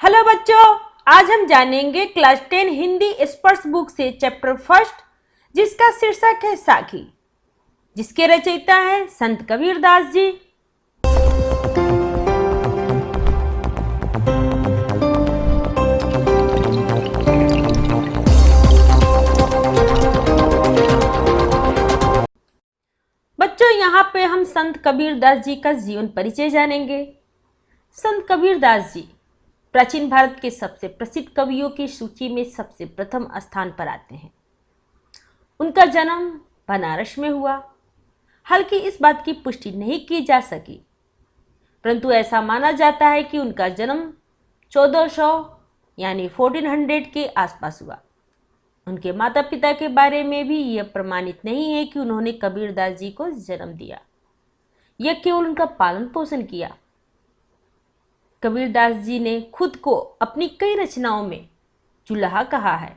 Hello बच्चों, आज हम जानेंगे क्लास 10 हिंदी स्पर्श बुक से चैप्टर फर्स्ट, जिसका शीर्षक है साखी, जिसके रचयिता हैं संत कबीरदास जी। बच्चों, यहाँ पे हम संत कबीरदास जी का जीवन परिचय जानेंगे। संत कबीरदास जी प्राचीन भारत के सबसे प्रसिद्ध कवियों की सूची में सबसे प्रथम स्थान पर आते हैं। उनका जन्म बनारस में हुआ। हालांकि इस बात की पुष्टि नहीं की जा सकी, परंतु ऐसा माना जाता है कि उनका जन्म 1400 यानी 1400 के आसपास हुआ। उनके माता पिता के बारे में भी यह प्रमाणित नहीं है कि उन्होंने कबीरदास जी को जन्म दिया, यह केवल उनका पालन पोषण किया। कबीरदास जी ने खुद को अपनी कई रचनाओं में चुल्हा कहा है।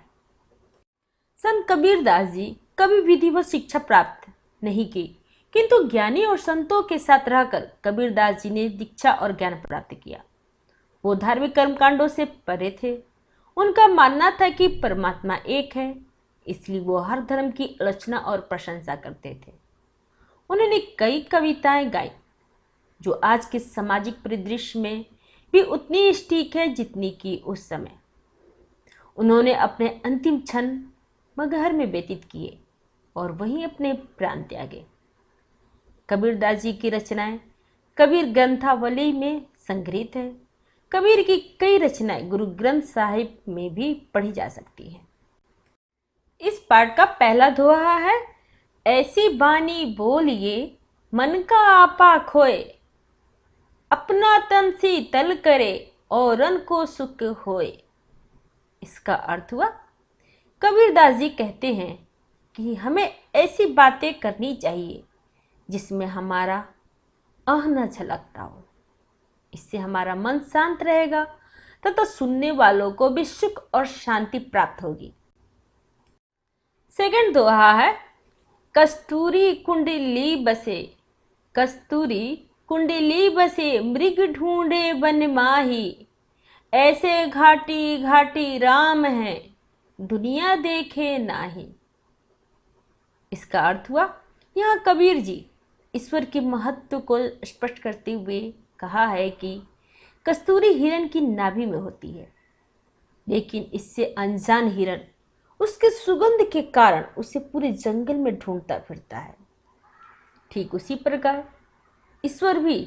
संत कबीरदास जी कभी विधिवत शिक्षा प्राप्त नहीं की, किंतु ज्ञानी और संतों के साथ रहकर कबीरदास जी ने दीक्षा और ज्ञान प्राप्त किया। वो धार्मिक कर्मकांडों से परे थे। उनका मानना था कि परमात्मा एक है, इसलिए वो हर धर्म की आलोचना और प्रशंसा करते थे। उन्होंने कई कविताएं गाई जो आज के सामाजिक परिदृश्य में भी उतनी सटीक है जितनी की उस समय। उन्होंने अपने अंतिम क्षण मगहर में व्यतीत किए और वहीं अपने प्राण त्यागे। कबीरदास जी की रचनाएं कबीर ग्रंथावली में संग्रहित है। कबीर की कई रचनाएं गुरु ग्रंथ साहिब में भी पढ़ी जा सकती हैं। इस पाठ का पहला दोहा है, ऐसी बानी बोलिए मन का आपा खोए, अपना तन शीतल करे औरन को सुख होए। इसका अर्थ हुआ, कबीरदास जी कहते हैं कि हमें ऐसी बातें करनी चाहिए जिसमें हमारा न झलकता हो। इससे हमारा मन शांत रहेगा तथा सुनने वालों को भी सुख और शांति प्राप्त होगी। सेकंड दोहा है, कस्तूरी कुंडली बसे, कस्तूरी कुंडली बसे मृग ढूंढे वन माही, ऐसे घाटी घाटी राम है दुनिया देखे नाही। इसका अर्थ हुआ, यहाँ कबीर जी ईश्वर के महत्व को स्पष्ट करते हुए कहा है कि कस्तूरी हिरण की नाभि में होती है, लेकिन इससे अनजान हिरण उसके सुगंध के कारण उसे पूरे जंगल में ढूंढता फिरता है। ठीक उसी प्रकार ईश्वर भी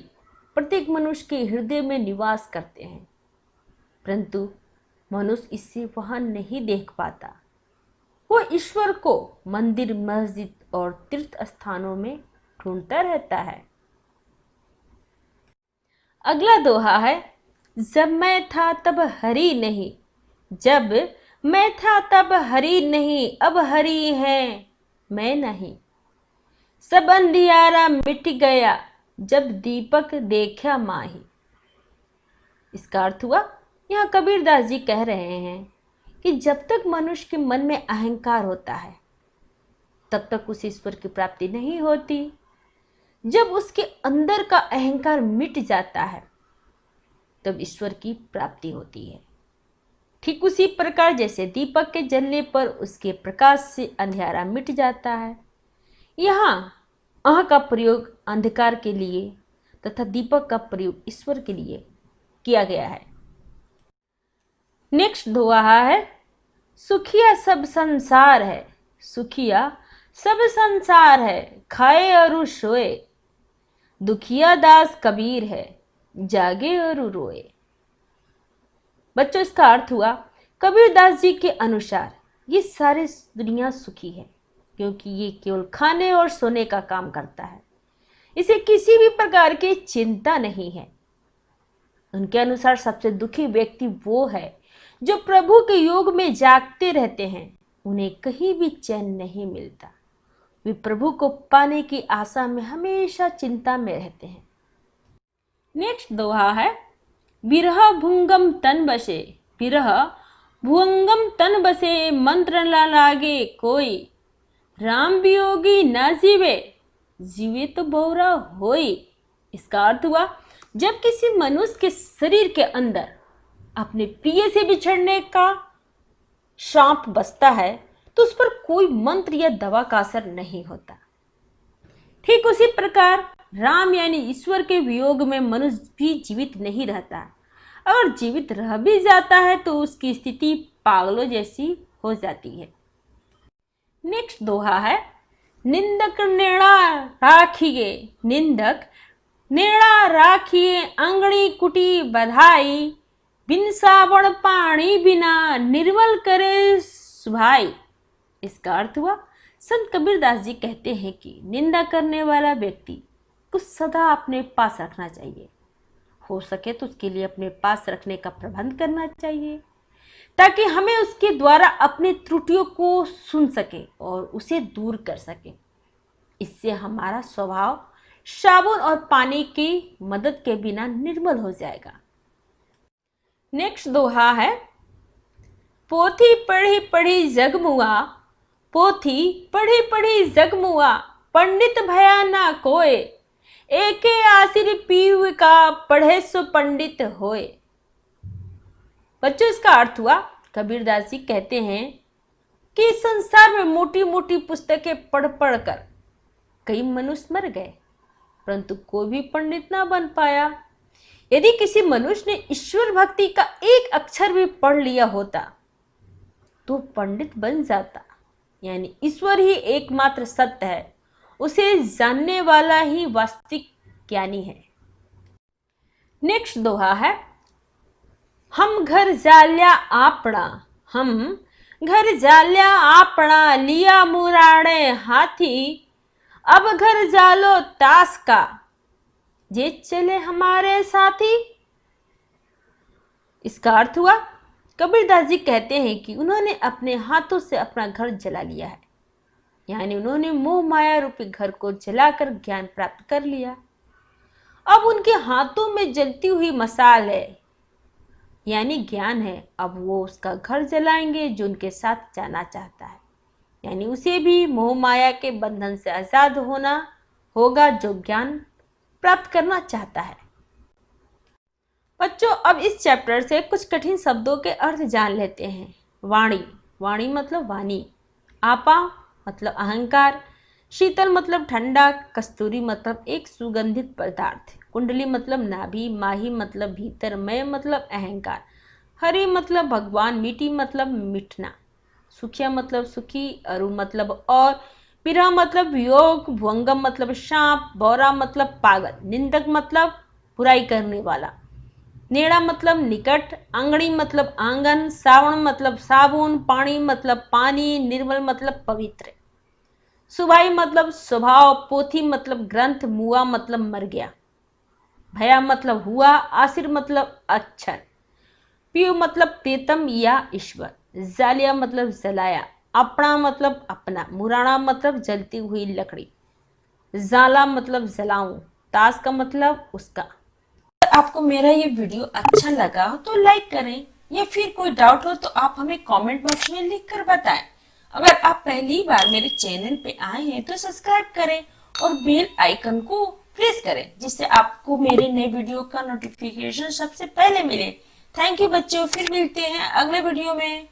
प्रत्येक मनुष्य के हृदय में निवास करते हैं, परंतु मनुष्य इसे वहां नहीं देख पाता। वो ईश्वर को मंदिर, मस्जिद और तीर्थ स्थानों में ढूंढता रहता है। अगला दोहा है, जब मैं था तब हरि नहीं, जब मैं था तब हरि नहीं, अब हरि है मैं नहीं, सब अंधियारा मिट गया जब दीपक देखा माही। इसका अर्थ हुआ, यहाँ कबीरदास जी कह रहे हैं कि जब तक मनुष्य के मन में अहंकार होता है तब तक उसे ईश्वर की प्राप्ति नहीं होती। जब उसके अंदर का अहंकार मिट जाता है तब ईश्वर की प्राप्ति होती है। ठीक उसी प्रकार जैसे दीपक के जलने पर उसके प्रकाश से अंधेरा मिट जाता है, यहाँ का प्रयोग अंधकार के लिए तथा दीपक का प्रयोग ईश्वर के लिए किया गया है। नेक्स्ट दोहा है, सुखिया सब संसार है, सुखिया सब संसार है खाए और सोए, दुखिया दास कबीर है जागे और रोए। बच्चों, इसका अर्थ हुआ, कबीरदास जी के अनुसार ये सारी दुनिया सुखी है क्योंकि ये केवल खाने और सोने का काम करता है, इसे किसी भी प्रकार की चिंता नहीं है। उनके अनुसार सबसे दुखी व्यक्ति वो है जो प्रभु के योग में जागते रहते हैं, उन्हें कहीं भी चैन नहीं मिलता। वे प्रभु को पाने की आशा में हमेशा चिंता में रहते हैं। नेक्स्ट दोहा है, बिरह भुंगम तन बसे, बिरह भुंगम तन बसे मंत्र न लागे कोई, राम वियोगी ना जीवे जीवे तो बहुरा होई। इसका अर्थ हुआ, जब किसी मनुष्य के शरीर के अंदर अपने प्रिय से बिछड़ने का श्राप बसता है तो उस पर कोई मंत्र या दवा का असर नहीं होता। ठीक उसी प्रकार राम यानी ईश्वर के वियोग में मनुष्य भी जीवित नहीं रहता। अगर जीवित रह भी जाता है तो उसकी स्थिति पागलों जैसी हो जाती है। नेक्स्ट दोहा है, निंदक नेड़ा राखिए, निंदक नेड़ा राखिए अंगड़ी कुटी बधाई, बिन साबुन पानी बिना निर्मल करे सुभाई। इसका अर्थ हुआ, संत कबीरदास जी कहते हैं कि निंदा करने वाला व्यक्ति को सदा अपने पास रखना चाहिए। हो सके तो उसके लिए अपने पास रखने का प्रबंध करना चाहिए ताकि हमें उसके द्वारा अपनी त्रुटियों को सुन सके और उसे दूर कर सके। इससे हमारा स्वभाव साबुन और पानी की मदद के बिना निर्मल हो जाएगा। नेक्स्ट दोहा है, पोथी पढ़ी पढ़ी जगमुआ, पोथी पढ़ी पढ़ी जगमुआ, पंडित भया ना कोय, एके आसिर पीव का पढ़े सो पंडित होए। बच्चों, इसका अर्थ हुआ, कबीरदास जी कहते हैं कि संसार में मोटी मोटी पुस्तकें पढ़ पढ़ कर कई मनुष्य मर गए परंतु कोई भी पंडित ना बन पाया। यदि किसी मनुष्य ने ईश्वर भक्ति का एक अक्षर भी पढ़ लिया होता तो पंडित बन जाता। यानी ईश्वर ही एकमात्र सत्य है, उसे जानने वाला ही वास्तविक ज्ञानी है। नेक्स्ट दोहा है, हम घर जाल्या आपड़ा, हम घर जाल्या आपड़ा, लिया मुराड़े हाथी, अब घर जालो तास का, जे चले हमारे साथी। इसका अर्थ हुआ, कबीरदास जी कहते हैं कि उन्होंने अपने हाथों से अपना घर जला लिया है। यानी उन्होंने मोह माया रूपी घर को जलाकर ज्ञान प्राप्त कर लिया। अब उनके हाथों में जलती हुई मसाल है, यानी ज्ञान है। अब वो उसका घर जलाएंगे जो उनके साथ जाना चाहता है। यानी उसे भी मोह माया के बंधन से आजाद होना होगा जो ज्ञान प्राप्त करना चाहता है। बच्चों, अब इस चैप्टर से कुछ कठिन शब्दों के अर्थ जान लेते हैं। वाणी, वाणी मतलब वाणी। आपा मतलब अहंकार। शीतल मतलब ठंडा। कस्तूरी मतलब एक सुगंधित पदार्थ। कुंडली मतलब नाभि। माही मतलब भीतर। मय मतलब अहंकार। हरि मतलब भगवान। मीठी मतलब मिठना। सुखिया मतलब सुखी। अरु मतलब और। पिरा मतलब वियोग। भुवंगम मतलब सांप। बौरा मतलब पागल। निंदक मतलब बुराई करने वाला। नेड़ा मतलब निकट। अंगड़ी मतलब आंगन। सावण मतलब साबुन। पानी मतलब पानी। निर्मल मतलब पवित्र। सुभाई मतलब स्वभाव। पोथी मतलब ग्रंथ। मुआ मतलब मर गया। भया मतलब हुआ। आसिर मतलब अक्षर। पीयू मतलब प्रीतम या ईश्वर। जालिया मतलब जलाया। अपना मतलब अपना। मुराना मतलब जलती हुई लकड़ी। जाला मतलब जलाऊं। तास का मतलब उसका। अगर आपको मेरा ये वीडियो अच्छा लगा हो तो लाइक करें, या फिर कोई डाउट हो तो आप हमें कमेंट बॉक्स में लिख कर बताएं। अगर आप पहली बार मेरे चैनल पे आए हैं तो सब्सक्राइब करें और बेल आइकन को प्रेस करें जिससे आपको मेरे नए वीडियो का नोटिफिकेशन सबसे पहले मिले। थैंक यू बच्चों, फिर मिलते हैं अगले वीडियो में।